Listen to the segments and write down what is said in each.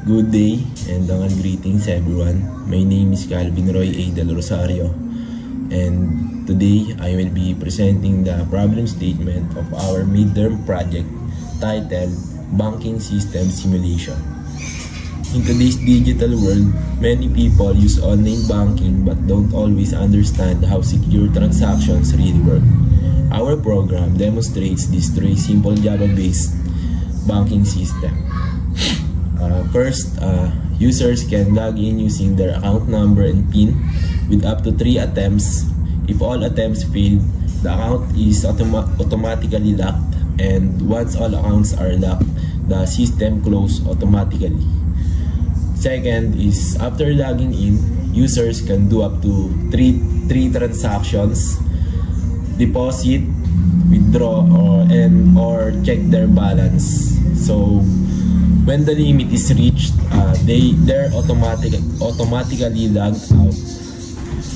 Good day and greetings everyone. My name is Calvin Roy A. Del Rosario, and today I will be presenting the problem statement of our midterm project titled Banking System Simulation. In today's digital world, many people use online banking but don't always understand how secure transactions really work. Our program demonstrates this through a simple Java-based banking system. First, users can log in using their account number and PIN with up to 3 attempts. If all attempts fail, the account is automatically locked, and once all accounts are locked, the system closes automatically. Second is, after logging in, users can do up to three transactions: deposit, withdraw, or check their balance. So when the limit is reached, they're automatically logged out.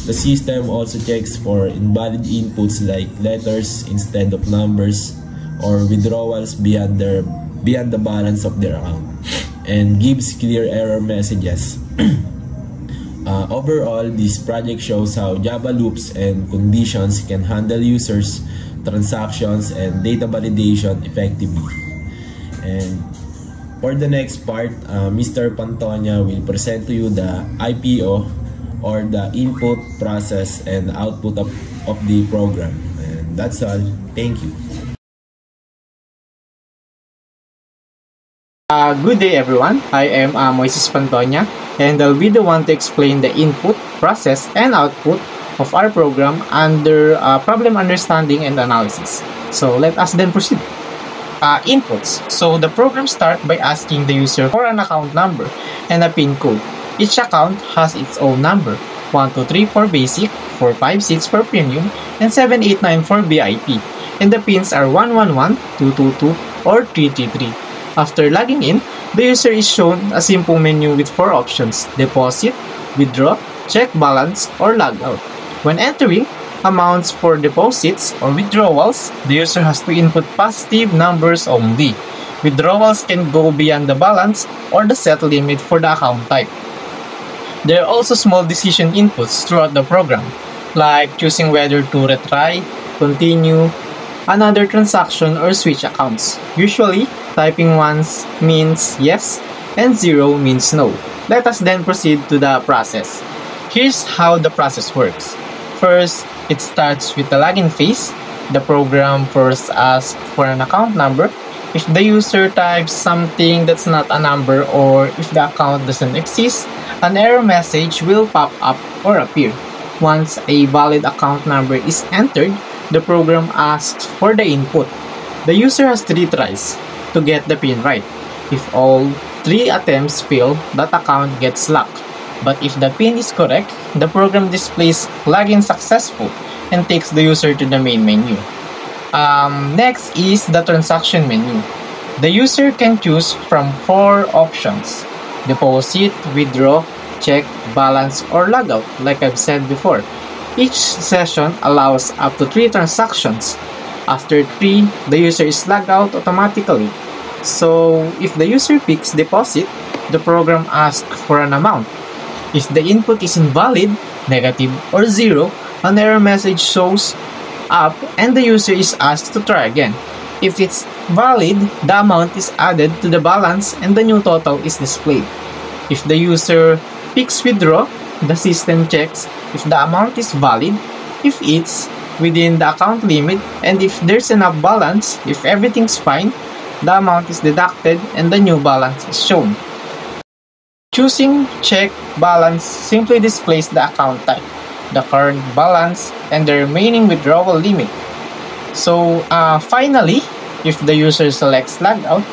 The system also checks for invalid inputs like letters instead of numbers, or withdrawals beyond the balance of their account, and gives clear error messages. Overall, this project shows how Java loops and conditions can handle users, transactions, and data validation effectively. And for the next part, Mr. Pantonia will present to you the IPO, or the input, process, and output of the program. And that's all. Thank you. Good day everyone, I am Moises Pantonia, and I'll be the one to explain the input, process, and output of our program under problem understanding and analysis. So let us then proceed. Inputs. So the program starts by asking the user for an account number and a PIN code. Each account has its own number: 123 for basic, 456 for premium, and 789 for VIP. And the pins are 111, 222, or 333. After logging in, the user is shown a simple menu with 4 options: deposit, withdraw, check balance, or log out. When entering amounts for deposits or withdrawals, the user has to input positive numbers only. Withdrawals can go beyond the balance or the set limit for the account type. There are also small decision inputs throughout the program, like choosing whether to retry, continue another transaction, or switch accounts. Usually, typing once means yes and 0 means no. Let us then proceed to the process. Here's how the process works. First, it starts with the login phase. The program first asks for an account number. If the user types something that's not a number, or if the account doesn't exist, an error message will pop up or appear. Once a valid account number is entered, the program asks for the input. The user has 3 tries to get the PIN right. If all 3 attempts fail, that account gets locked. But if the PIN is correct, the program displays login successful and takes the user to the main menu. Next is the transaction menu. The user can choose from 4 options: deposit, withdraw, check, balance, or logout, like I've said before. Each session allows up to 3 transactions. After 3, the user is logged out automatically. So if the user picks deposit, the program asks for an amount. If the input is invalid, negative, or 0, an error message shows up and the user is asked to try again. If it's valid, the amount is added to the balance and the new total is displayed. If the user picks withdraw, the system checks if the amount is valid, if it's within the account limit, and if there's enough balance. If everything's fine, the amount is deducted and the new balance is shown. Choosing check balance simply displays the account type, the current balance, and the remaining withdrawal limit. So finally, if the user selects log out,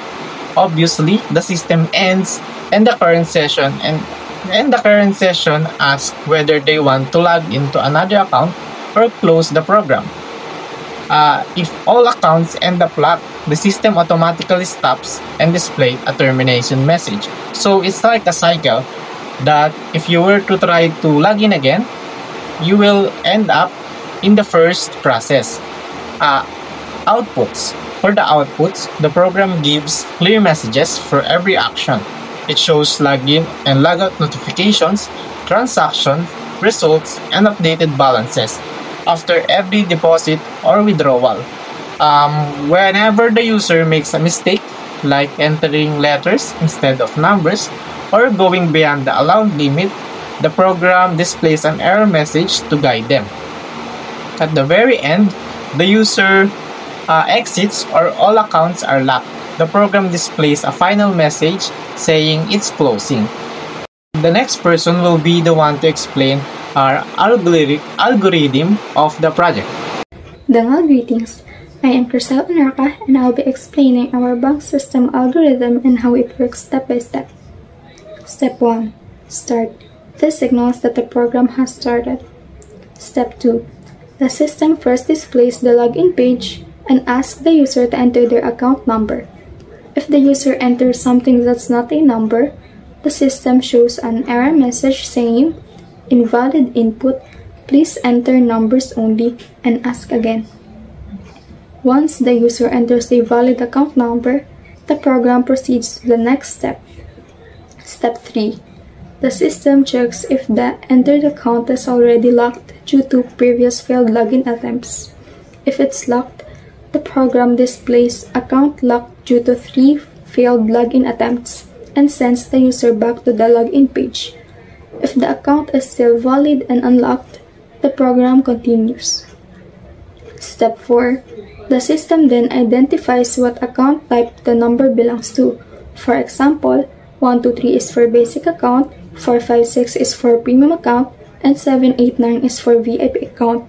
obviously the system ends and the current session asks whether they want to log into another account or close the program. If all accounts end up locked, the system automatically stops and displays a termination message. So it's like a cycle that if you were to try to log in again, you will end up in the first process. Outputs. For the outputs, the program gives clear messages for every action. It shows login and logout notifications, transaction, results, and updated balances after every deposit or withdrawal. Whenever the user makes a mistake, like entering letters instead of numbers or going beyond the allowed limit, the program displays an error message to guide them. At the very end, the user exits or all accounts are locked. The program displays a final message saying it's closing. The next person will be the one to explain our algorithm of the project. Dangal greetings. I am Crystal Anarca and I'll be explaining our bank system algorithm and how it works step by step. Step 1. Start. This signals that the program has started. Step 2. The system first displays the login page and asks the user to enter their account number. If the user enters something that's not a number, the system shows an error message saying, "Invalid input, please enter numbers only," and ask again. Once the user enters a valid account number, the program proceeds to the next step. Step 3. The system checks if the entered account is already locked due to previous failed login attempts. If it's locked, the program displays account locked due to 3 failed login attempts and sends the user back to the login page. If the account is still valid and unlocked, the program continues. Step 4. The system then identifies what account type the number belongs to. For example, 123 is for basic account, 456 is for premium account, and 789 is for VIP account.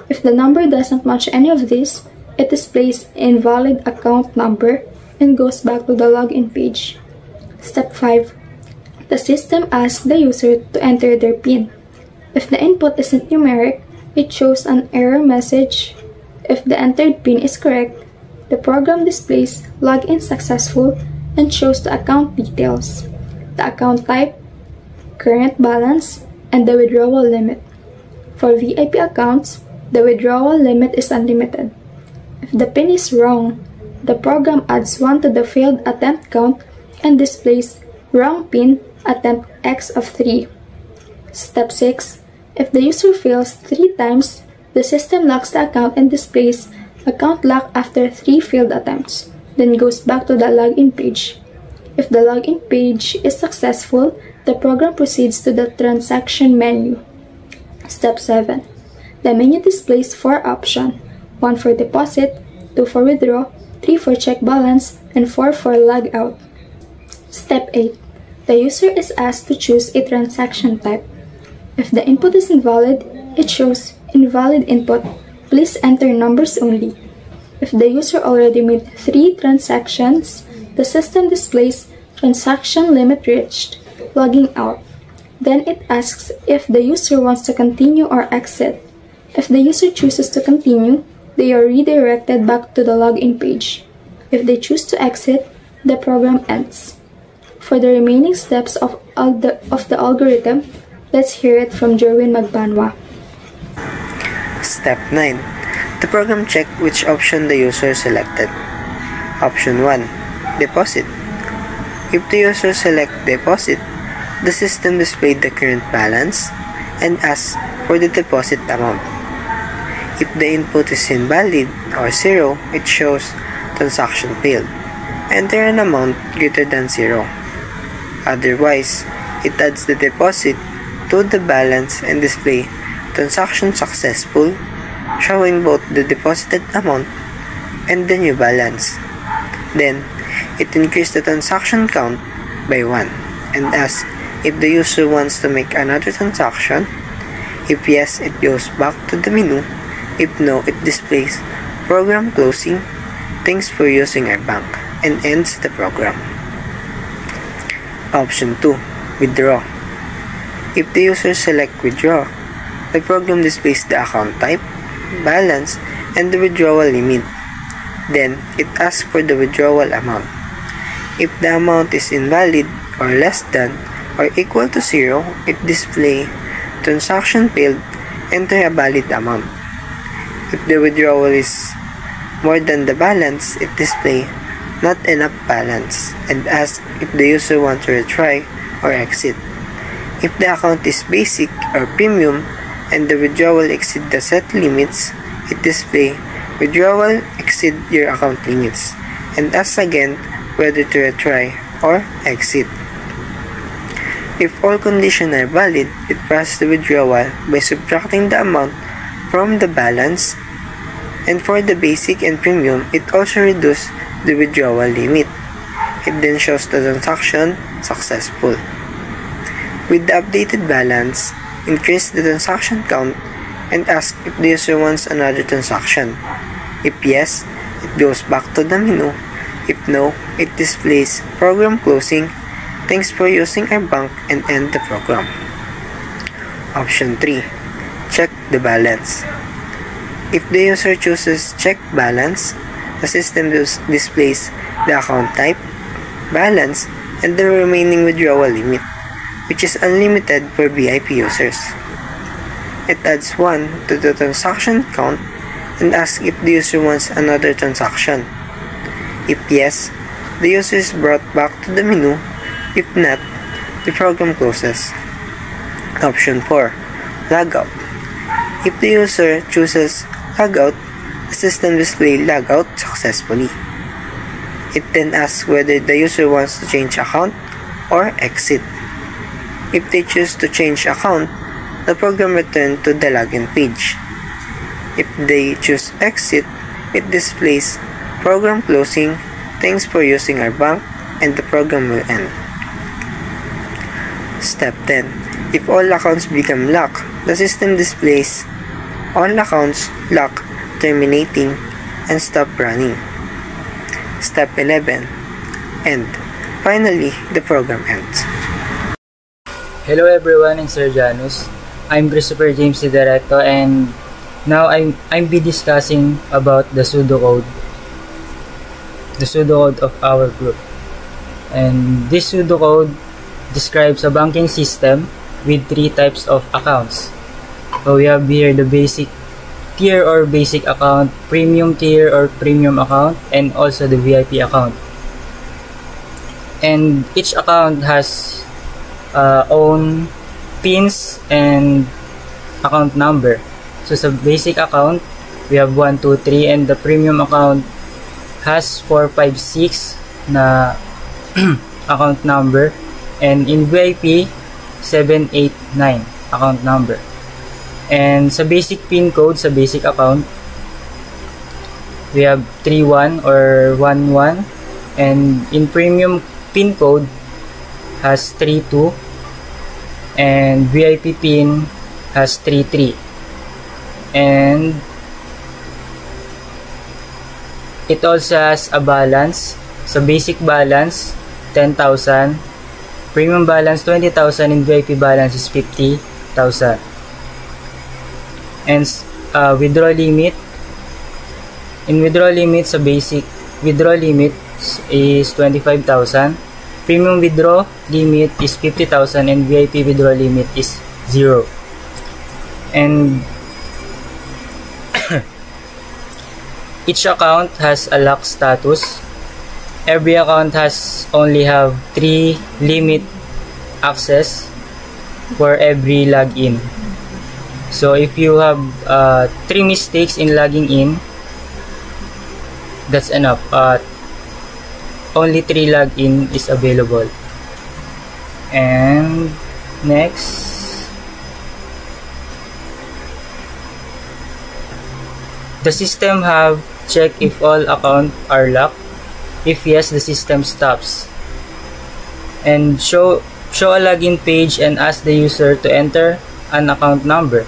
If the number doesn't match any of these, it displays invalid account number and goes back to the login page. Step 5. The system asks the user to enter their PIN. If the input isn't numeric, it shows an error message. If the entered PIN is correct, the program displays login successful and shows the account details, the account type, current balance, and the withdrawal limit. For VIP accounts, the withdrawal limit is unlimited. If the PIN is wrong, the program adds 1 to the failed attempt count and displays wrong PIN attempt X of 3. Step 6. If the user fails 3 times, the system locks the account and displays account lock after 3 failed attempts, then goes back to the login page. If the login page is successful, the program proceeds to the transaction menu. Step 7. The menu displays 4 options, 1 for deposit, 2 for withdraw, 3 for check balance, and 4 for log out. Step 8. The user is asked to choose a transaction type. If the input is invalid, it shows invalid input, please enter numbers only. If the user already made 3 transactions, the system displays transaction limit reached, logging out. Then it asks if the user wants to continue or exit. If the user chooses to continue, they are redirected back to the login page. If they choose to exit, the program ends. For the remaining steps of the algorithm, let's hear it from Jerwin Magbanwa. Step 9. The program checks which option the user selected. Option 1. Deposit. If the user selects deposit, the system displays the current balance and asks for the deposit amount. If the input is invalid or 0, it shows transaction failed. Enter an amount greater than 0. Otherwise, it adds the deposit to the balance and display transaction successful, showing both the deposited amount and the new balance. Then, it increases the transaction count by 1 and asks if the user wants to make another transaction. If yes, it goes back to the menu. If no, it displays program closing, thanks for using our bank, and ends the program. Option 2. Withdraw. If the user selects withdraw, the program displays the account type, balance, and the withdrawal limit. Then, it asks for the withdrawal amount. If the amount is invalid or less than or equal to 0, it displays transaction failed, enter a valid amount. If the withdrawal is more than the balance, it displays not enough balance, and asks if the user wants to retry or exit. If the account is basic or premium and the withdrawal exceed the set limits, it displays withdrawal exceed your account limits and asks again whether to retry or exit. If all conditions are valid, it processes the withdrawal by subtracting the amount from the balance, and for the basic and premium, it also reduces the withdrawal limit. It then shows the transaction successful. With the updated balance, increase the transaction count and ask if the user wants another transaction. If yes, it goes back to the menu. If no, it displays program closing. Thanks for using our bank, and end the program. Option 3. Check the balance. If the user chooses check balance, the system displays the account type, balance, and the remaining withdrawal limit, which is unlimited for VIP users. It adds 1 to the transaction count and asks if the user wants another transaction. If yes, the user is brought back to the menu. If not, the program closes. Option 4. Logout. If the user chooses logout, the system displays logout successfully. It then asks whether the user wants to change account or exit. If they choose to change account, the program returns to the login page. If they choose exit, it displays program closing. Thanks for using our bank, and the program will end. Step 10. If all accounts become locked, the system displays all accounts locked, terminating, and stop running. Step 11. End. Finally, the program ends. Hello everyone, I'm Sir Janus. I'm Christopher James Directo, and now I'll be discussing about the pseudocode of our group. And this pseudocode describes a banking system with 3 types of accounts. So we have here the basic tier or basic account, premium tier or premium account, and also the VIP account. And each account has own pins and account number. So sa basic account, we have 1, 2, 3, and the premium account has 4, 5, 6 na account number, and in VIP 7, 8, 9 account number. And sa basic pin code sa basic account, we have 31 or 11, and in premium pin code has 32, and VIP pin has 33, and it also has a balance. Sa basic balance 10,000, premium balance 20,000, and VIP balance is 50,000. And withdrawal limit, in withdrawal limit sa basic withdrawal limit is 25,000, premium withdraw limit is 50,000, and VIP withdrawal limit is 0. And each account has a lock status. Every account has only have 3 limit access for every login. So if you have 3 mistakes in logging in, that's enough. Only 3 login is available. And next, the system have check if all accounts are locked. If yes, the system stops and show a login page and ask the user to enter an account number.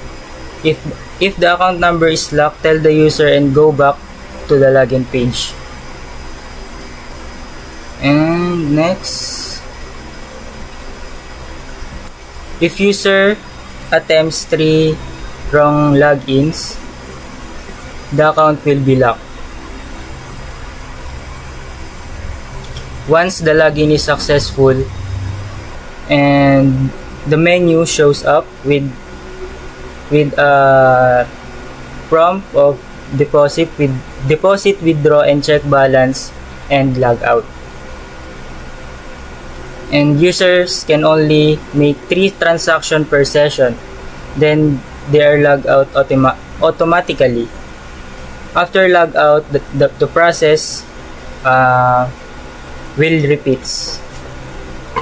If the account number is locked, tell the user and go back to the login page. And next, if user attempts 3 wrong logins, the account will be locked. Once the login is successful and the menu shows up with a prompt of deposit, withdraw, and check balance, and log out. And users can only make 3 transactions per session. Then they are logged out automatically. After log out, the process will repeat.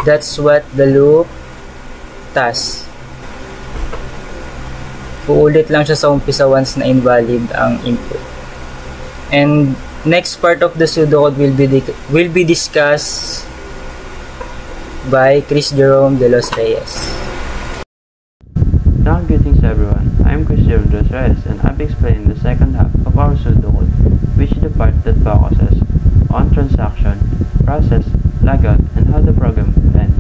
That's what the loop does. Uulit lang siya sa umpisa once na invalid ang input. And next part of the pseudocode will be discussed by Chris Jerome de los Reyes. Now, greetings everyone. I am Chris Jerome de los Reyes, and I'll be explaining the second half of our pseudocode, which is the part that focuses on transaction, process, logout, and how the program will end.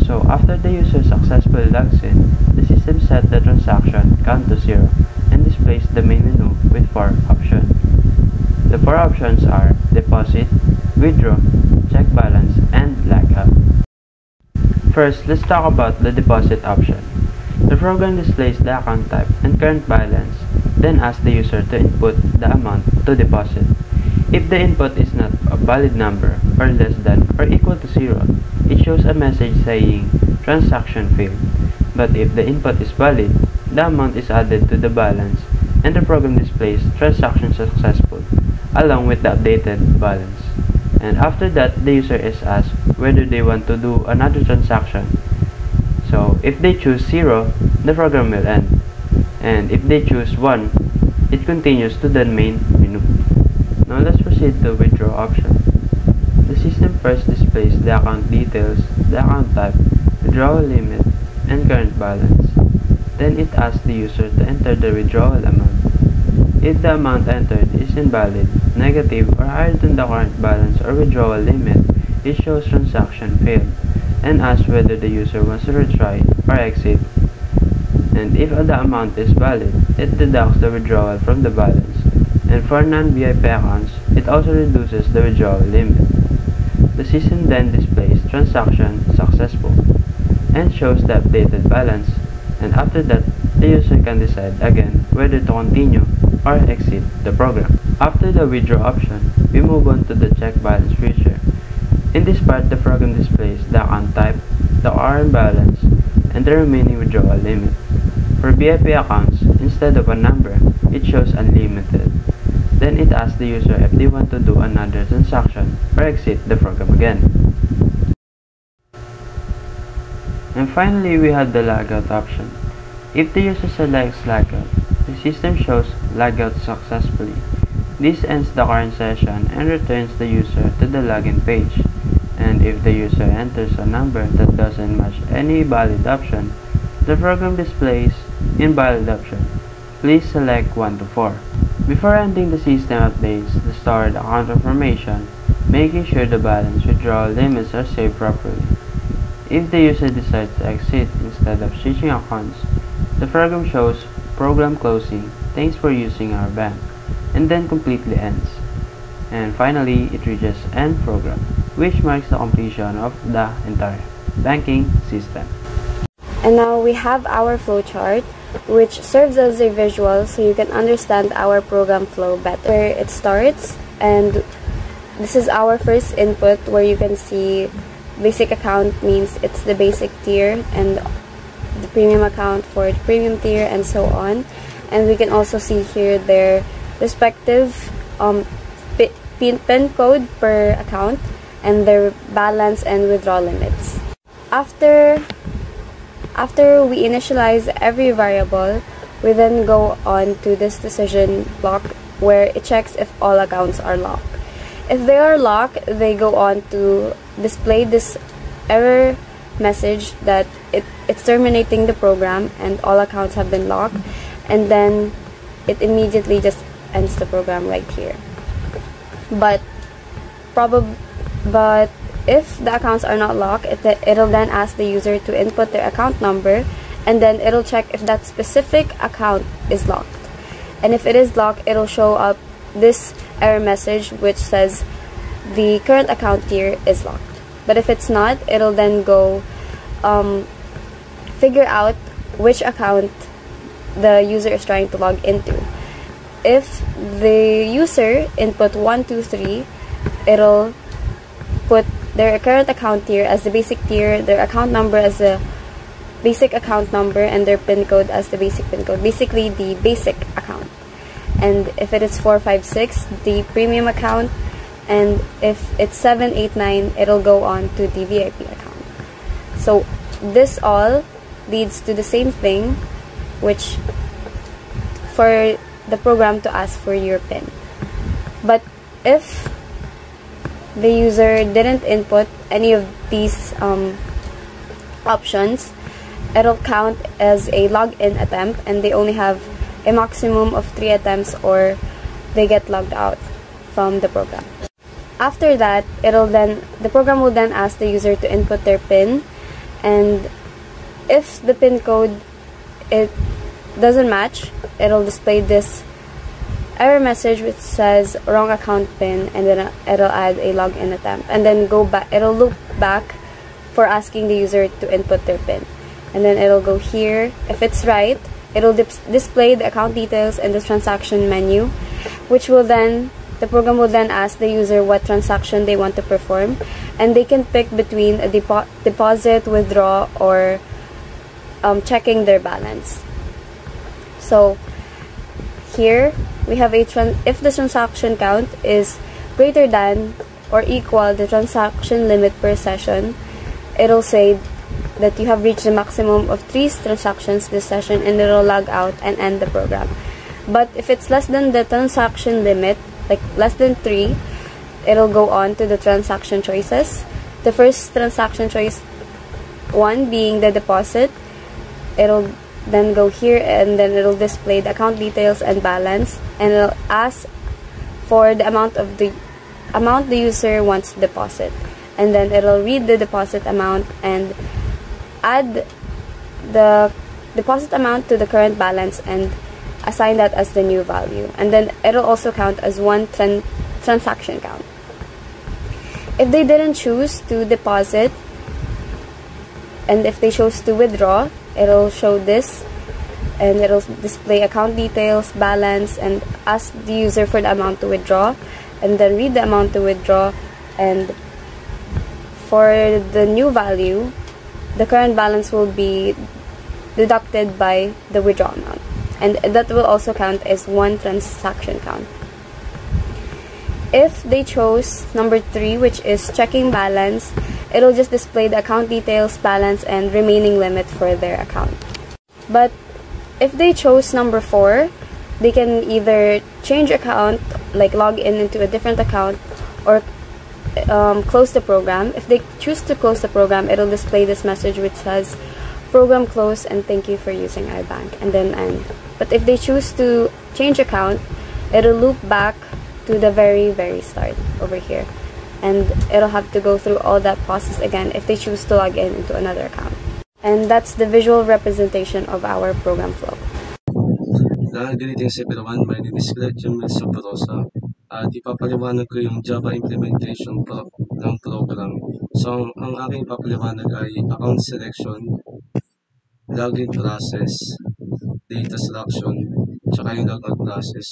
So, after the user successfully logs in, the system sets the transaction count to 0 and displays the main menu with 4 options. The 4 options are deposit, withdraw, check balance, and logout. First, let's talk about the deposit option. The program displays the account type and current balance, then asks the user to input the amount to deposit. If the input is not a valid number or less than or equal to 0, it shows a message saying transaction failed. But if the input is valid, the amount is added to the balance and the program displays transaction successful along with the updated balance. And after that, the user is asked whether they want to do another transaction. So if they choose 0, the program will end. And if they choose 1, it continues to the main menu. Now let's proceed to the withdraw option. The system first displays the account details, the account type, withdrawal limit, and current balance. Then it asks the user to enter the withdrawal amount. If the amount entered is invalid, negative, or higher than the current balance or withdrawal limit, it shows transaction failed, and asks whether the user wants to retry or exit. And if the amount is valid, it deducts the withdrawal from the balance. And for non-VIP accounts, it also reduces the withdrawal limit. The system then displays transaction successful and shows the updated balance, and after that, the user can decide again whether to continue or exit the program. After the withdraw option, we move on to the check balance feature. In this part, the program displays the account type, the current balance, and the remaining withdrawal limit. For VIP accounts, instead of a number, it shows unlimited. Then it asks the user if they want to do another transaction or exit the program again. And finally, we have the logout option. If the user selects logout, the system shows logout successfully. This ends the current session and returns the user to the login page. And if the user enters a number that doesn't match any valid option, the program displays invalid option. Please select 1 to 4. Before ending, the system updates the stored account information, making sure the balance withdrawal limits are saved properly. If the user decides to exit instead of switching accounts, the program shows program closing, thanks for using our bank, and then completely ends. And finally, it reaches end program, which marks the completion of the entire banking system. And now we have our flowchart, which serves as a visual so you can understand our program flow better. Where it starts, and this is our first input where you can see basic account means it's the basic tier, and the premium account for the premium tier, and so on. And we can also see here their respective PIN code per account and their balance and withdrawal limits. After we initialize every variable, we then go on to this decision block where it checks if all accounts are locked. If they are locked, they go on to display this error message that it's terminating the program and all accounts have been locked, and then it immediately just ends the program right here. But if the accounts are not locked, it'll then ask the user to input their account number, and then it'll check if that specific account is locked. And if it is locked, it'll show up this error message which says the current account tier is locked. But if it's not, it'll then go figure out which account the user is trying to log into. If the user input 1, 2, 3 it'll put their current account tier as the basic tier, their account number as the basic account number, and their PIN code as the basic PIN code. Basically, the basic account. And if it is 456, the premium account. And if it's 789, it'll go on to the VIP account. So this all leads to the same thing, which for the program to ask for your PIN. But if the user didn't input any of these options, it'll count as a login attempt, and they only have a maximum of 3 attempts, or they get logged out from the program. After that, the program will then ask the user to input their PIN, and if the PIN code doesn't match, it'll display this error message which says wrong account PIN, and then it'll add a login attempt, and then it'll loop back for asking the user to input their PIN, and then it'll go here. If it's right, it'll display the account details and the transaction menu, which will then the program will then ask the user what transaction they want to perform, and they can pick between a deposit, withdraw, or checking their balance. So here we have if the transaction count is greater than or equal the transaction limit per session, it'll say that you have reached the maximum of 3 transactions this session, and it'll log out and end the program. But if it's less than the transaction limit, like less than 3, it'll go on to the transaction choices. The first transaction choice 1 being the deposit, it'll then go here, and then it'll display the account details and balance, and it'll ask for the amount the user wants to deposit, and then it'll read the deposit amount and add the deposit amount to the current balance and assign that as the new value, and then it'll also count as one transaction count. If they didn't choose to deposit, and if they chose to withdraw, it'll show this, and it'll display account details, balance, and ask the user for the amount to withdraw, and then read the amount to withdraw, and for the new value, the current balance will be deducted by the withdraw amount, and that will also count as one transaction count. If they chose number 3, which is checking balance, it'll just display the account details, balance, and remaining limit for their account. But if they chose number 4, they can either change account, like log in into a different account, or close the program. If they choose to close the program, it'll display this message which says program closed and thank you for using our bank, and then end. But if they choose to change account, it'll loop back to the very start over here, and it'll have to go through all that process again if they choose to log in into another account. And that's the visual representation of our program flow. Greetings everyone, my name is Gretchen Wilson Perosa at ipapaliwanag ko yung Java implementation ng program. So ang aking papaliwanag ay account selection, login process, data selection, tsaka yung logout process.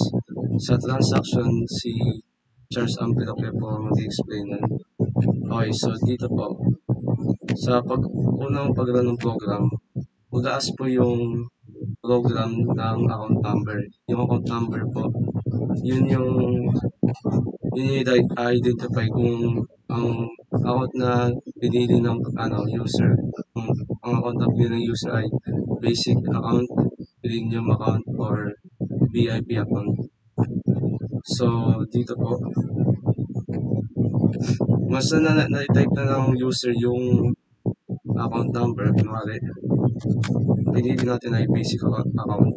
Sa transaction, si Charles Ampiloque po mag-explain nun. Okay, so dito po, sa unang pag-run ng program, mag-aas po yung program ng account number. Yung account number po, yun yung identify kung ang account na pinili ng user, kung ang account na pinili ng user ay basic account, premium account, or VIP account. So dito po, mas na-type na ng user yung account number. Kunwari, pinili natin ay basic account.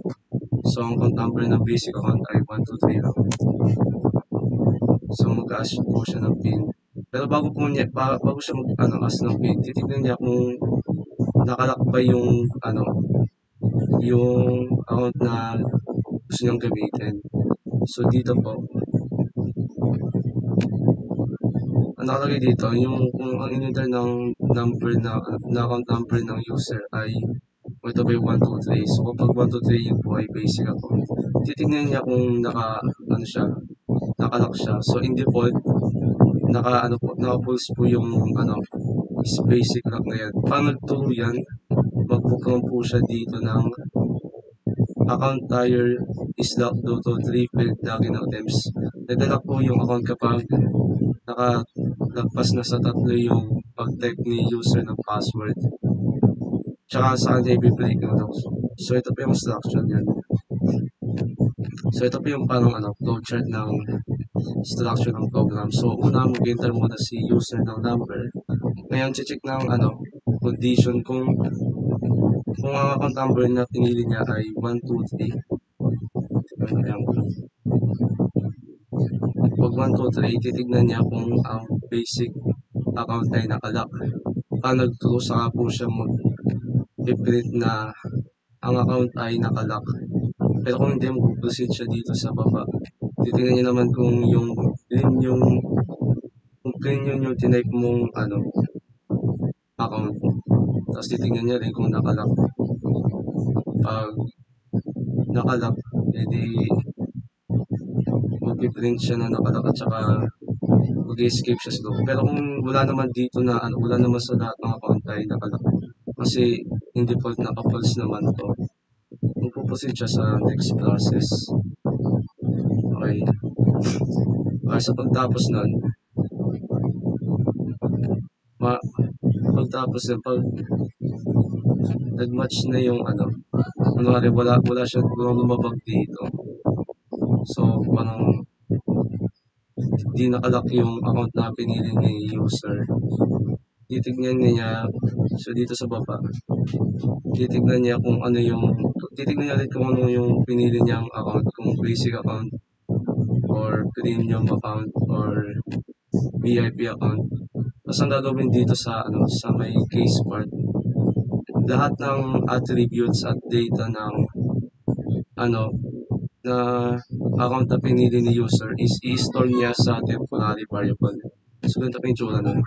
So ang account number ng basic account ay 123 lang. So mag-ask po siya ng PIN. Pero bago siya mag-ask ng PIN, titignan niya kung nakalakbay yung account na gusto niyang gamitin. So dito po, ang nakalagay dito, yung kung ang in-enter ng number na account number ng user ay ito ba yung 123. So kapag 123 yung po ay basic account, titignan niya kung nakalock siya. So in default, naka-pulse po yung is basic lock na yan. Pag nagturo yan, magpo-prompt po siya dito ng account tire is locked due to 3 failed login attempts. Nadala po yung account kapag nakalagpas na sa 3 yung pag-type ni user ng password. Tsaka saan niya i-break yung lock. So ito po yung instruction yan. So ito po yung parang flowchart ng instruction ng program. So una mag-enter muna si user ng number. Ngayon check ng condition kung ang account number na pinili niya ay 123. Pag 123, titignan niya kung ang basic account ay nakalock. Pag nagturo saka po siya mag-print na ang account ay nakalock. Pero kung hindi, mag-proceed siya dito sa baba. Titignan niya naman kung clean yung tinype mong account. Tapos titignan niya rin kung nakalock. Pag nakalock, edi mag-print siya na nakalock at saka mag-escape siya sa loob. Pero kung wala naman dito na wala naman sa lahat ng account ay nakalock. Kasi in default naka-false naman to. Magpuproceed siya sa next process. Okay. Sa pagtapos nun, pag nag-match na yung kunwari wala siya lumabag dito. So, parang di nakalock yung account na pinili ni user. Titignan niya, so dito sa baba, titignan niya kung ano yung pinili niyang account, kung basic account, or premium account, or VIP account. Tapos ang gagawin dito sa may case part, lahat ng attributes at data ng na account na pinili ni user is i-store niya sa temporary variable. So ganito pa yung tsura nun.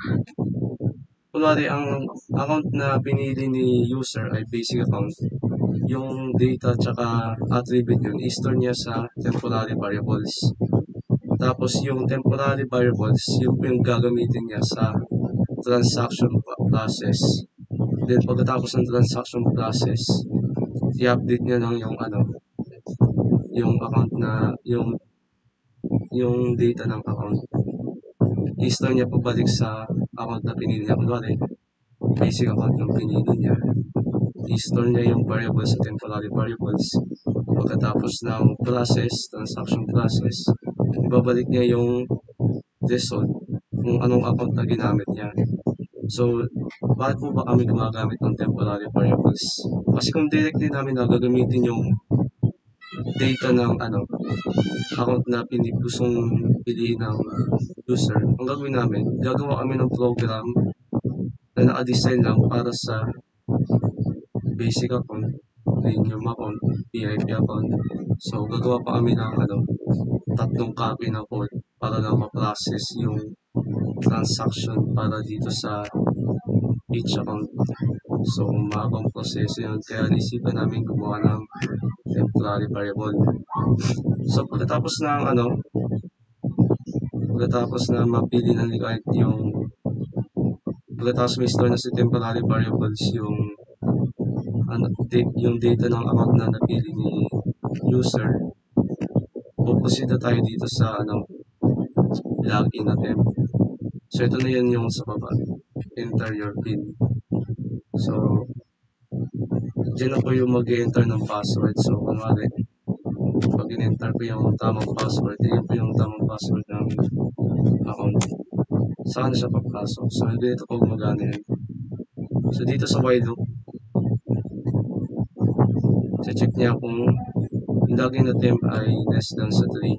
Kunwari, ang account na pinili ni user ay basic account. Yung data tsaka attribute yun, i-store niya sa temporary variables. Tapos yung temporary variables, yung gagamitin niya sa transaction process. Then pagkatapos ng transaction process, i-update niya lang yung account na yung data ng account. I-store niya pabalik sa account na pinili niya. Kunwari, basic account yung pinili niya. I-store niya yung variables sa temporary variables. Pagkatapos ng transaction process, ibabalik niya yung result kung anong account na ginamit niya. So, bakit po ba kami gumagamit ng temporary variables? Kasi kung directly namin gagamitin yung data ng account na gustong piliin ng user, ang gagawin namin, gagawa kami ng program na naka-design lang para sa basic account, premium account, VIP account. So, gagawa pa kami ng 3 copy na code para lang ma-process yung transaction para dito sa each account. So, mahabang proseso yun. Kaya naisipan namin gumawa ng temporary variable. So, pagkatapos na mapili ng client pagkatapos may store na si temporary variables yung data ng account na napili ni user, puproceed na tayo dito sa login attempt. So, ito na yan yung sa baba. Enter your PIN. So, dyan na po yung mag-enter ng password. So, kunwari, pag in-enter ko yung tamang password, yun po yung tamang password ng account. Saan na siya papasok? So, dito po gumagana yan. So, dito sa while loop, check niya kung yung login attempt ay less than sa 3.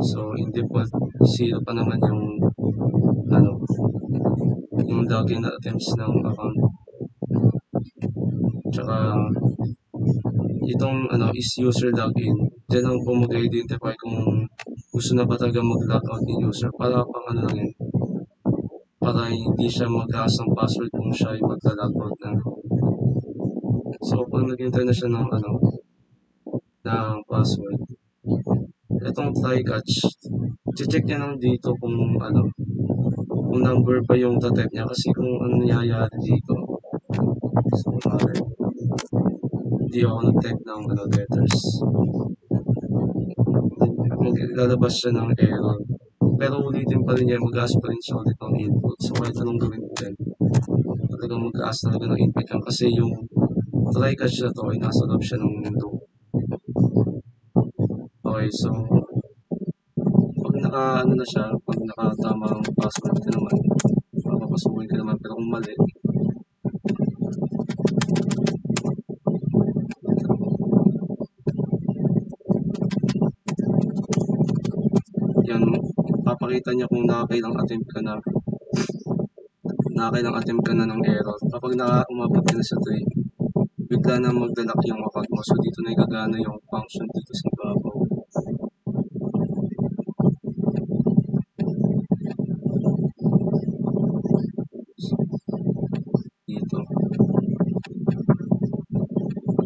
So, in default, 0 pa naman yung login attempts ng account. Tsaka, itong is user login. Diyan lang po mag-identify kung gusto na ba talaga mag-logout ng user para pang lang yun. Para hindi siya mag-aas ng password kung siya ay mag-logout na. So, pag nag-enter na siya ng password, itong try catch, check niya lang dito kung kung number ba yung type niya, kasi kung ano nangyayari dito. So, hindi ako nag-type ng letters. Maglalabas siya ng error. Pero ulitin pa rin niya, mag-ask pa rin siya ulit ng input. So, kahit anong gawin din, talagang mag-ask talaga ng input yan. Kasi yung try catch na to ay nasa loob siya ng window. Okay, so pag na siya, pag nakatama ang password ka naman, papapasukin ka naman. Pero kung mali, yan, papakita niya kung nakakailang attempt ka na ng error. Kapag umabot ka na sa 3, bigla na magdalak yung account mo. So dito na gagana yung function dito sa ibabaw.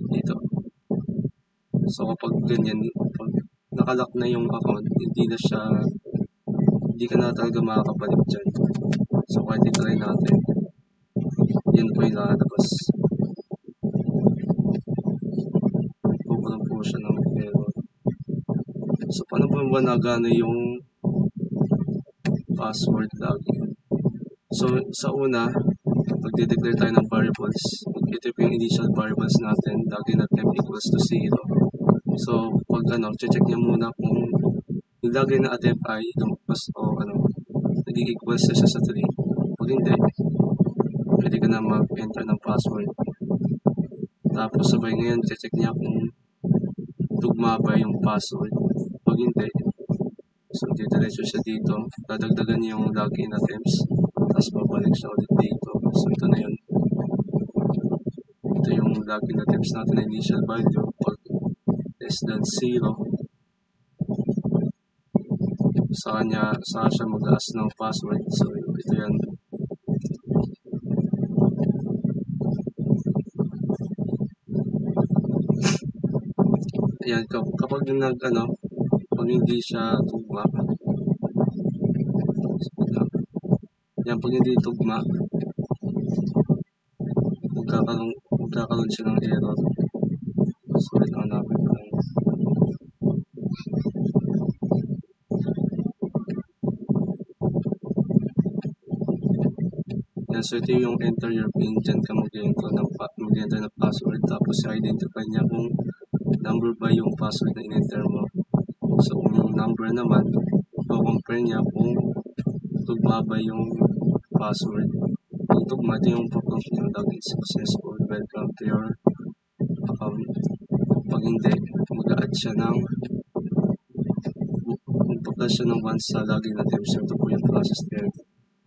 Dito. So kapag ganyan, pag nakalock na yung account, hindi ka na talaga makakabalik dyan. So kahit itry natin, yun po yung lalabas. Pupunan po siya ng error. So paano po ba nagana yung password login? So sa una, magde-declare tayo ng variables. Ito po yung initial variables natin, login at temp equals to 0. So pag check niya muna kung yung login na attempt ay lumabas o naging equals siya sa 3. Pag hindi, pwede ka na mag-enter ng password. Tapos sabay ngayon, check niya kung tugma ba yung password. Pag hindi, so diretso siya dito, dadagdagan niya yung login attempts, tapos babalik siya ulit dito. So ito na yun. Ito yung login attempts natin na initial value. Pag less than 0, saka siya mag-ask ng password. So ito yan. Ayan, kapag pag hindi siya tugma, yan, pag hindi tugma, magkakaroon siya ng error. So ito namin lang. Yan, so ito yung enter your pin. Dyan ka mag-enter ng password, tapos identify niya kung number ba yung password na in-enter mo. So kung number naman, compare niya kung tugma ba yung password. Kung tugma, ito yung prompt ng login successful, welcome to your account. Pag hindi, mag-a-add siya ng 1 sa login attempts. Ito po yung process there.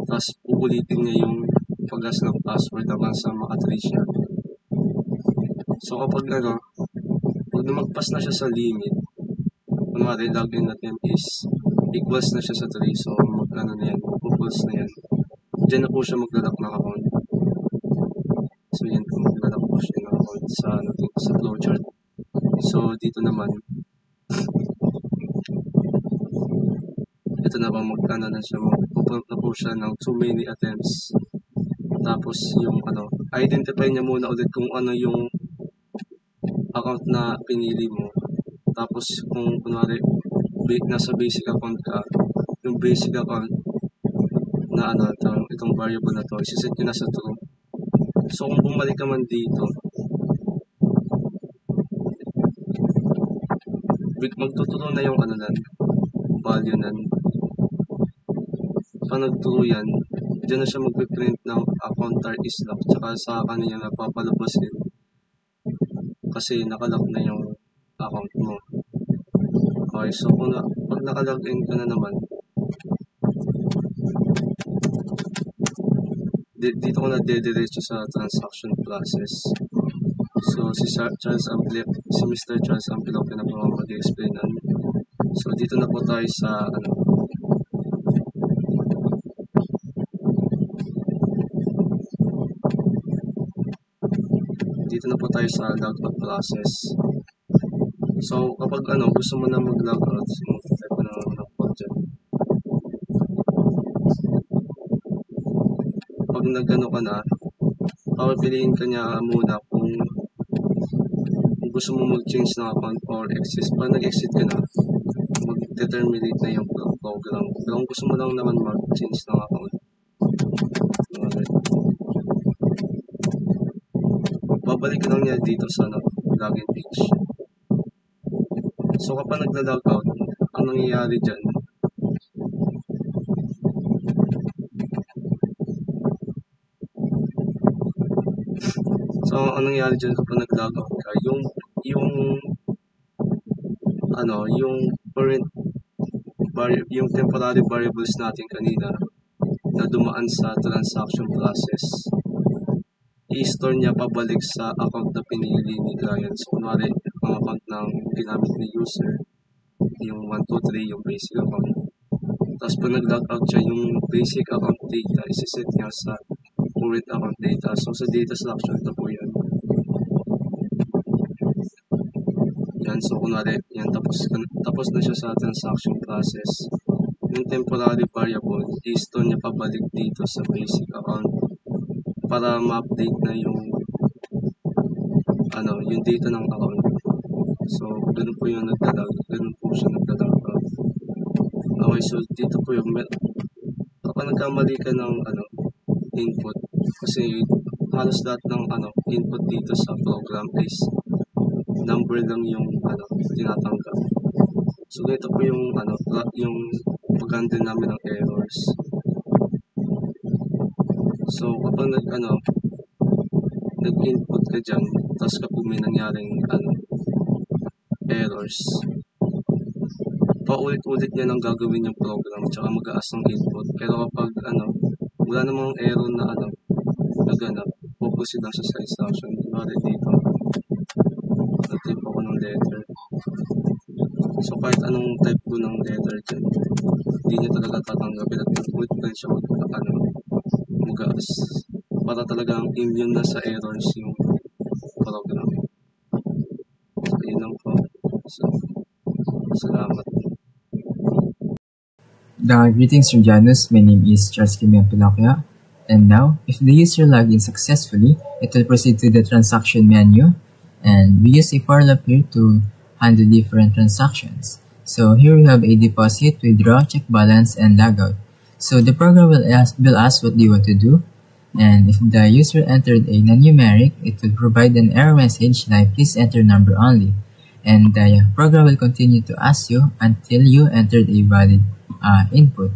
Tapos uulitin niya yung pag-ask ng password hanggang sa maka-3 siya. So kapag pag lumagpas na siya sa limit, kunwari login attempt is equals na siya sa 3, so na yan, pupulse na yan. Diyan na po siya maglalak ng account. So yan po, maglalak po siya ng account sa flowchart. So dito naman, ito na ba na siya, magpupunta na po siya ng too many attempts. Tapos yung identify niya muna ulit kung ano yung account na pinili mo. Tapos kung kunwari nasa basic account ka, yung basic account na itong variable na to, isiset nyo na sa true. So kung bumalik ka man dito, magtuturo na yung value nan. Pag nagturo yan, dyan na siya magpiprint ng account tar is locked, tsaka sa kanya napapalabas yun. Kasi nakalock na yung account mo. Okay, so pag nakalogin ka na naman, dito ko na dediretso sa transaction process. So si Mr. Charles Ampilope na po mag-explainan. So dito na po tayo sa logout process. So kapag gusto mo na mag-logout, pag nagano ka na, papapiliin ka niya muna kung gusto mo mag-change ng account or exit. Pag nag-exit ka na, mag-determinate na yung program. Pero kung gusto mo lang naman mag-change ng account, babalik lang niya dito sa login page. So kapag nagla-log out, ang nangyayari dyan, kapag nag-log out ka, yung temporary variables natin kanina na dumaan sa transaction process, i-store niya pabalik sa account na pinili ni client. So, kunwari, ang account ng ginamit ni user, yung 123, yung basic account. Tapos, pag nag-log out siya, yung basic account data, isiset niya sa current account data. So, sa data structure, ito po yan. Yan, so, kunwari, yan, tapos na siya sa transaction process. Yung temporary variable, i-store niya pabalik dito sa basic account para ma-update na yung data ng account. So, ganun po yung ganun po siya nagdalag out. Okay, so dito po yung kapag nagkamali ka ng input, kasi halos lahat ng input dito sa program is number lang yung tinatanggap. So, ito po yung yung pag-handle namin ng errors. So, kapag nag-input ka dyan, tapos kapag may nangyaring errors, paulit-ulit niya nang gagawin yung program, tsaka mag-aas ng input. Pero kapag wala namang error na focus lang siya sa instruction. Diba dito, nag-type ako ng letter. So, kahit anong type ko ng letter dyan, hindi niya talaga tatanggapin at ulit lang siya mag-aas. Para talagang immune na sa errors yung program. So, yun lang po. So, salamat. Greetings from Janus. My name is Charles Kimian Pilakya. And now, if the user logged in successfully, it will proceed to the transaction menu. And we use a for loop here to handle different transactions. So here we have a deposit, withdraw, check balance, and logout. So the program will ask what do you want to do. And if the user entered a non-numeric, it will provide an error message like please enter number only. And the program will continue to ask you until you entered a valid input.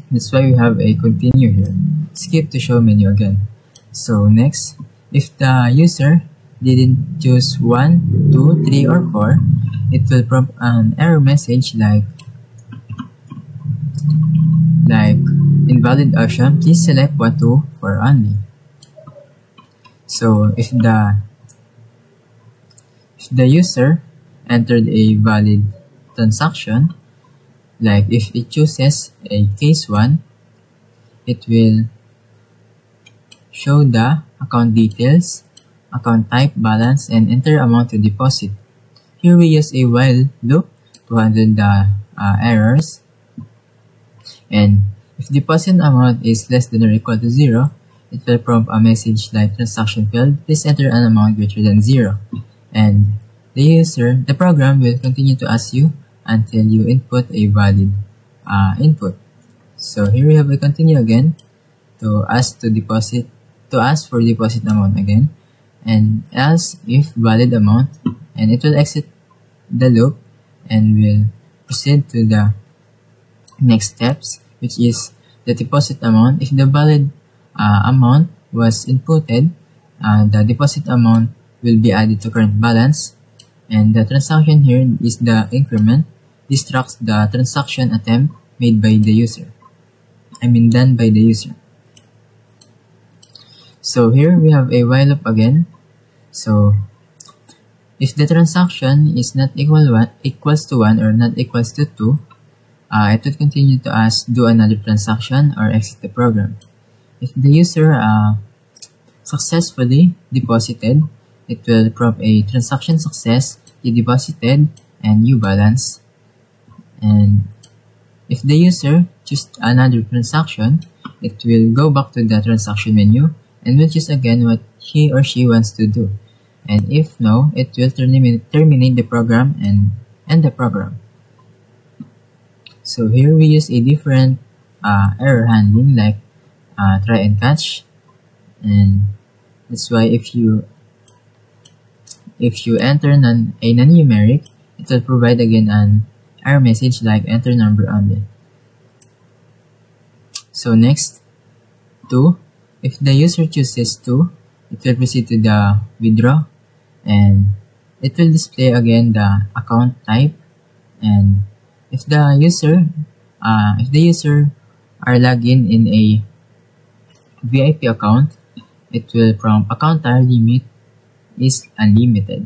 That's why we have a continue here. Skip to show menu again. So next, if the user didn't choose 1, 2, 3, or 4, it will prompt an error message like invalid option, please select 1, 2, 4 only. So if the user entered a valid transaction, like if it chooses a case 1, it will show the account details, account type, balance, and enter amount to deposit. Here we use a while loop to handle the errors. And if deposit amount is less than or equal to 0, it will prompt a message like transaction failed, please enter an amount greater than 0. And the program will continue to ask you until you input a valid input. So here we have a continue again to ask for deposit amount again, and else if valid amount, and it will exit the loop and will proceed to the next steps, which is the deposit amount. If the valid amount was inputted, the deposit amount will be added to current balance, and the transaction here is the increment. This tracks the transaction attempt made by the user. Done by the user. So here we have a while loop again. So if the transaction is not equals to 1 or not equals to 2, it will continue to ask do another transaction or exit the program. If the user successfully deposited, it will prompt a transaction success, you deposited, and you balance. And if the user chooses another transaction, it will go back to the transaction menu and will choose again what he or she wants to do. And if no, it will terminate the program and end the program. So here we use a different error handling like try and catch, and that's why if you enter a non-numeric, it will provide again an error message like enter number only. So next, 2. If the user chooses 2, it will proceed to the withdraw, and it will display again the account type. And if the user are logged in a VIP account, it will prompt account tire limit is unlimited,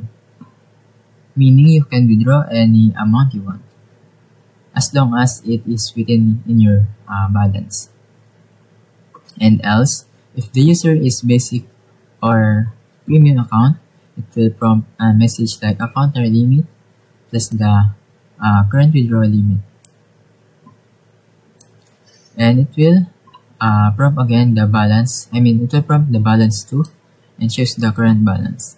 meaning you can withdraw any amount you want as long as it is within your balance. And else, if the user is basic or premium account, it will prompt a message like account tire limit plus the current withdrawal limit, and it will prompt again the balance. It will prompt the balance too and shows the current balance.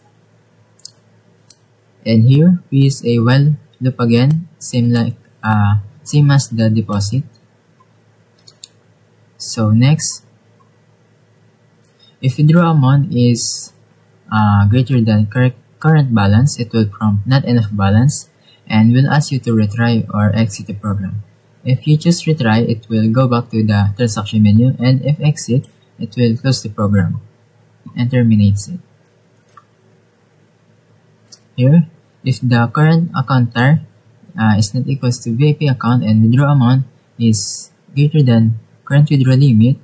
And here we use a while loop again, same as the deposit. So next, if withdraw amount is greater than current balance, it will prompt not enough balance and will ask you to retry or exit the program. If you choose retry, it will go back to the transaction menu, and if exit, it will close the program and terminates it. Here, if the current account tire is not equals to VIP account and withdraw amount is greater than current withdrawal limit,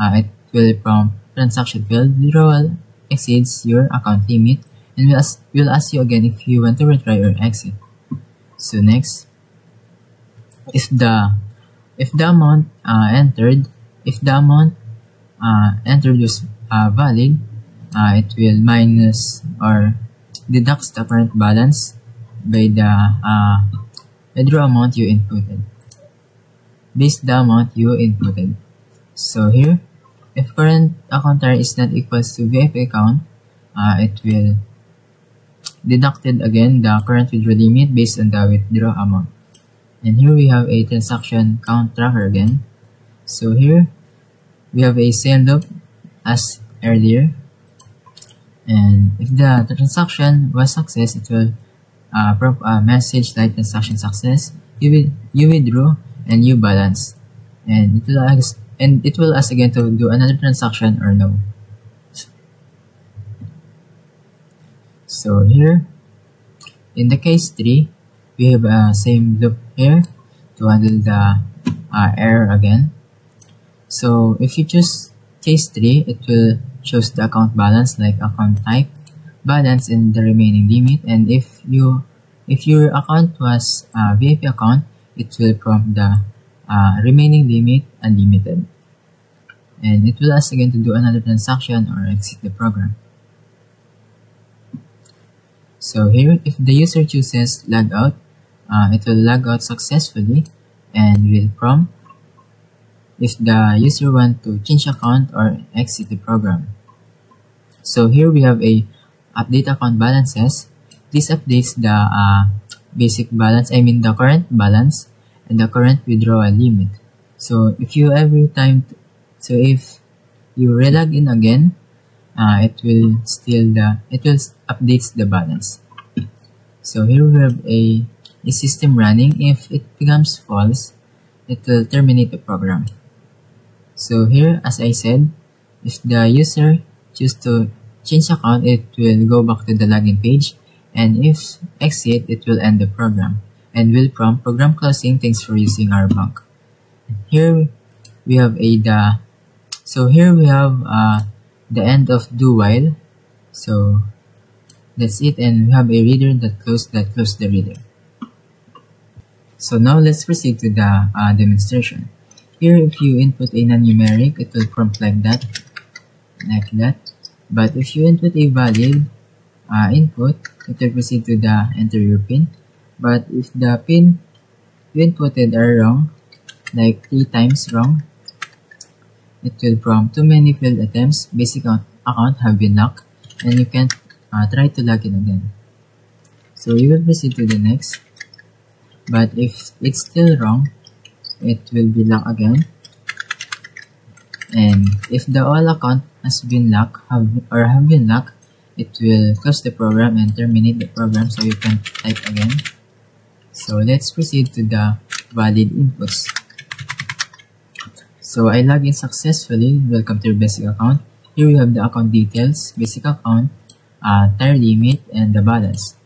it will prompt transaction failed, withdrawal exceeds your account limit, and will ask you again if you want to retry or exit. So next, if the amount entered was valid, it will minus or deducts the current balance by the withdraw amount you inputted, based the amount you inputted. So here, if current account tire is not equals to VIP account, it will deducted again the current withdrawal limit based on the withdraw amount. And here we have a transaction count tracker again. So here we have a same loop as earlier, and if the transaction was success, it will prompt a message like transaction success, you withdraw and you balance, and it will ask again to do another transaction or no. So here in the case 3, we have a same loop here to handle the error again. So if you choose case 3, it will shows the account balance like account type, balance, and the remaining limit. And if your account was a VIP account, it will prompt the remaining limit unlimited, and it will ask again to do another transaction or exit the program. So here, if the user chooses log out, it will log out successfully and will prompt if the user wants to change account or exit the program. So here we have a update account balances. This updates the basic balance, the current balance and the current withdrawal limit. So if you if you relog in again, it will updates the balance. So here we have a system running. If it becomes false, it will terminate the program. So here, as I said, if the user chooses to change account, it will go back to the login page, and if exit, it will end the program and will prompt program closing. Thanks for using our bank. Here we have the end of do while. So that's it, and we have a reader that closed the reader. So now let's proceed to the demonstration. Here, if you input a non-numeric, it will prompt like that. But if you input a valid input, it will proceed to the enter your PIN. But if the PIN you inputted are wrong, like 3 times wrong, it will prompt too many failed attempts, basic account have been locked, and you can't try to log in again. So you will proceed to the next, but if it's still wrong, it will be locked again. And if the all account has been locked have been locked, it will close the program and terminate the program so you can type again. So let's proceed to the valid inputs. So I log in successfully. Welcome to your basic account. Here we have the account details, basic account, tire limit, and the balance.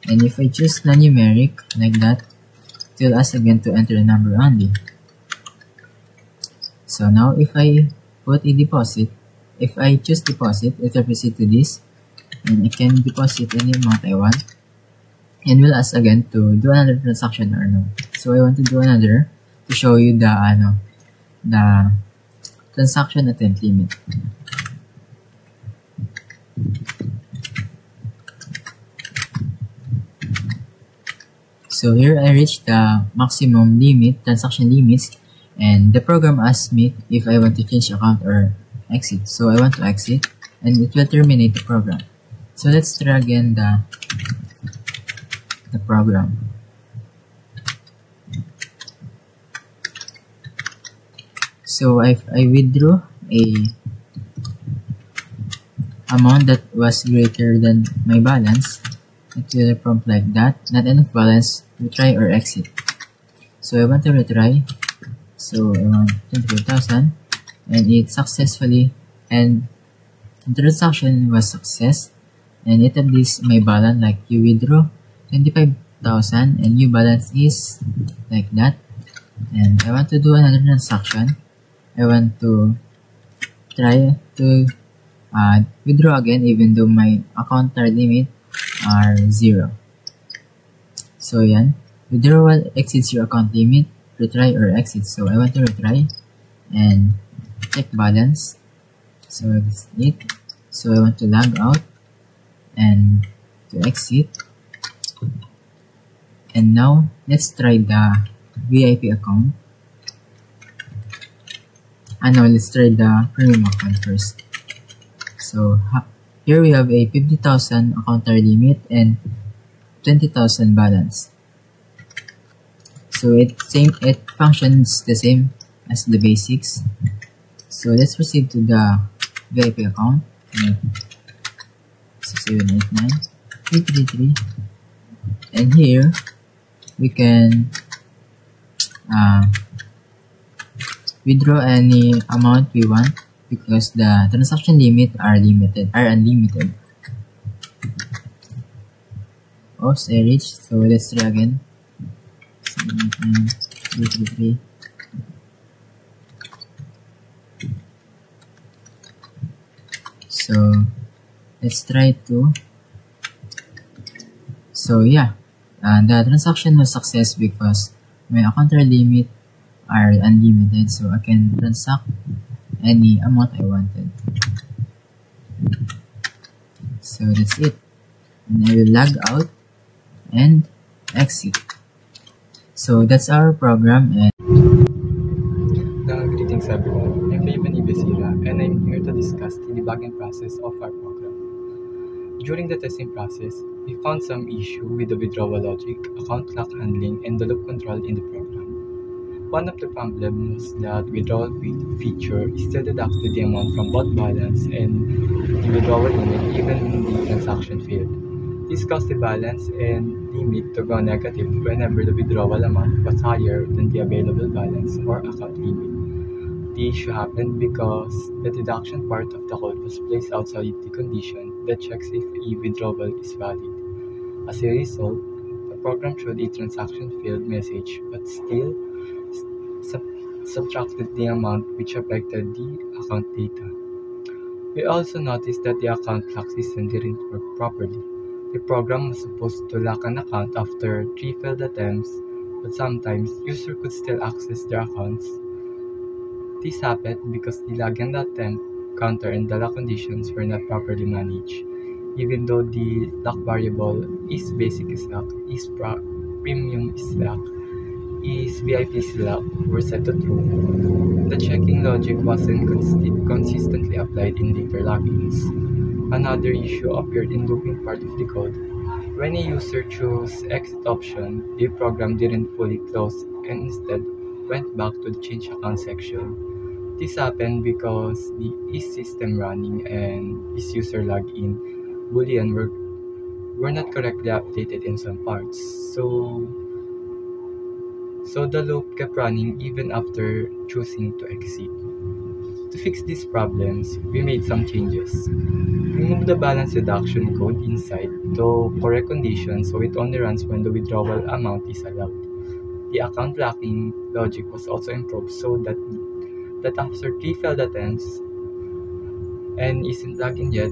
And if I choose non-numeric like that, it will ask again to enter a number only. So now if I put a deposit, if I choose deposit, it will proceed to this, and I can deposit any amount I want, and will ask again to do another transaction or no. So I want to do another to show you the transaction attempt limit. So here I reached the maximum limit, transaction limits, and the program asks me if I want to change account or exit. So I want to exit, and it will terminate the program. So let's try again the program. So if I withdraw a amount that was greater than my balance, it will prompt like that, not enough balance, retry or exit. So I want to retry. So I want 25,000, and it successfully, and the transaction was success, and it updates my balance like you withdraw 25,000 and new balance is like that. And I want to do another transaction. I want to try to withdraw again even though my account tire limit are 0. So yan, withdrawal exceeds your account limit, retry or exit. So I want to retry and check balance. So that's it. So I want to log out and to exit. And now let's try the VIP account. And now let's try the premium account first. So here we have a 50,000 account tire limit and 20,000 balance. So it functions the same as the basics. So let's proceed to the VIP account. 6789 333, and here we can withdraw any amount we want because the transaction limit are unlimited. Oops, I reached. So let's try again. 333. So let's try to. So yeah, the transaction was success because my account limit are unlimited, so I can transact any amount I wanted. So that's it, and I will log out and exit. So that's our program. And greetings everyone, I'm Fabian Ibesira, and I'm here to discuss the debugging process of our program. During the testing process, we found some issue with the withdrawal logic, account lock handling, and the loop control in the program. One of the problems was that withdrawal feature still deducted the amount from both balance and the withdrawal limit even when the transaction failed. This caused the balance and limit to go negative whenever the withdrawal amount was higher than the available balance or account limit. The issue happened because the deduction part of the code was placed outside the condition that checks if a withdrawal is valid. As a result, the program showed a transaction failed message but still subtracted the amount which affected the account data. We also noticed that the account lock system didn't work properly. The program was supposed to lock an account after 3 failed attempts, but sometimes users could still access their accounts. This happened because the login attempt counter and the lock conditions were not properly managed. Even though the lock variable is basic is locked, premium is locked, is VIPC lock were set to true, the checking logic wasn't consistently applied in later logins. Another issue appeared in looping part of the code. When a user chose exit option, the program didn't fully close and instead went back to the change account section. This happened because the is_system running and is_user login boolean were not correctly updated in some parts. So the loop kept running even after choosing to exit. To fix these problems, we made some changes. We moved the balance reduction code inside to correct conditions so it only runs when the withdrawal amount is allowed. The account locking logic was also improved so that after 3 failed attempts and isn't logged in yet,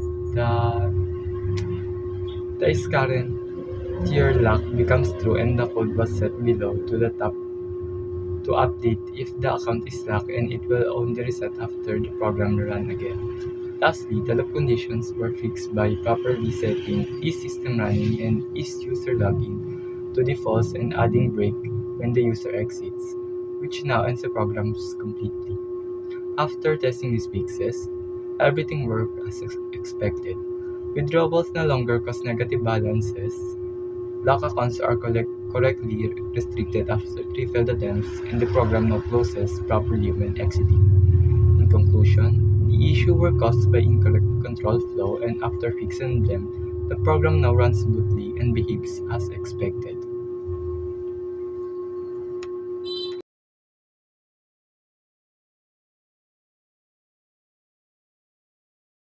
the is current tier lock becomes true and the code was set below to the top to update if the account is locked, and it will only reset after the program run again. Lastly, the loop conditions were fixed by properly setting is_system running and is_user login to the false and adding break when the user exits, which now ends the programs completely. After testing these fixes, everything worked as expected. Withdrawals no longer cause negative balances. Lock accounts are correctly restricted after 3 failed attempts, and the program now closes properly when exiting. In conclusion, the issues were caused by incorrect control flow, and after fixing them, the program now runs smoothly and behaves as expected.